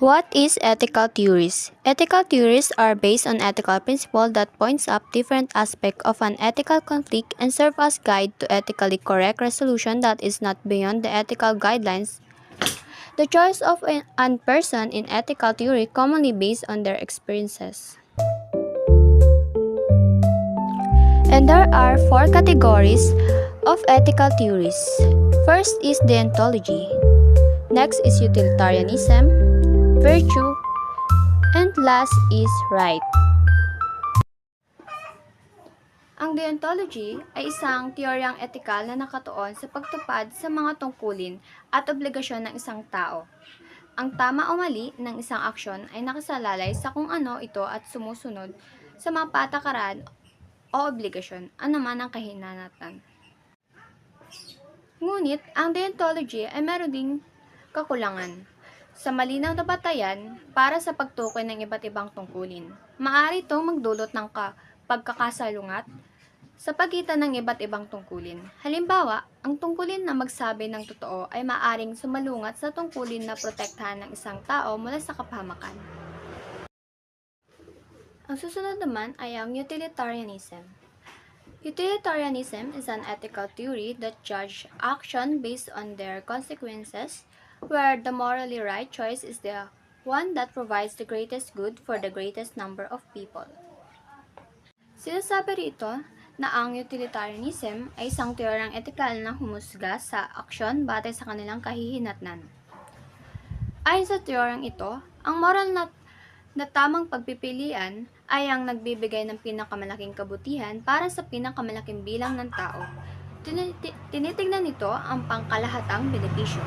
What is ethical theories? Ethical theories are based on ethical principles that points up different aspects of an ethical conflict and serve as guide to ethically correct resolution that is not beyond the ethical guidelines. The choice of an person in ethical theory commonly based on their experiences. And there are four categories of ethical theories. First is deontology. Next is utilitarianism, virtue, and last is right. Ang deontology ay isang teoryang etikal na nakatuon sa pagtupad sa mga tungkulin at obligasyon ng isang tao. Ang tama o mali ng isang aksyon ay nakasalalay sa kung ano ito at sumusunod sa mga patakaran o obligasyon, anuman ang kahinanatan. Ngunit, ang deontology ay meron ding kakulangan. Sa malinaw na batayan para sa pagtukoy ng iba't ibang tungkulin, maaari itong magdulot ng pagkakasalungat sa pagitan ng iba't ibang tungkulin. Halimbawa, ang tungkulin na magsabi ng totoo ay maaaring sumalungat sa tungkulin na protektahan ng isang tao mula sa kapahamakan. Ang susunod naman ay ang utilitarianism. Utilitarianism is an ethical theory that judges action based on their consequences, where the morally right choice is the one that provides the greatest good for the greatest number of people. Sinasabi rito na ang utilitarianism ay isang teoryang etikal na humusga sa aksyon batay sa kanilang kahihinatnan. Ayon sa teoryang ito, ang moral na tamang pagpipilian ay ang nagbibigay ng pinakamalaking kabutihan para sa pinakamalaking bilang ng tao. Tinitignan nito ang pangkalahatang benepisyo.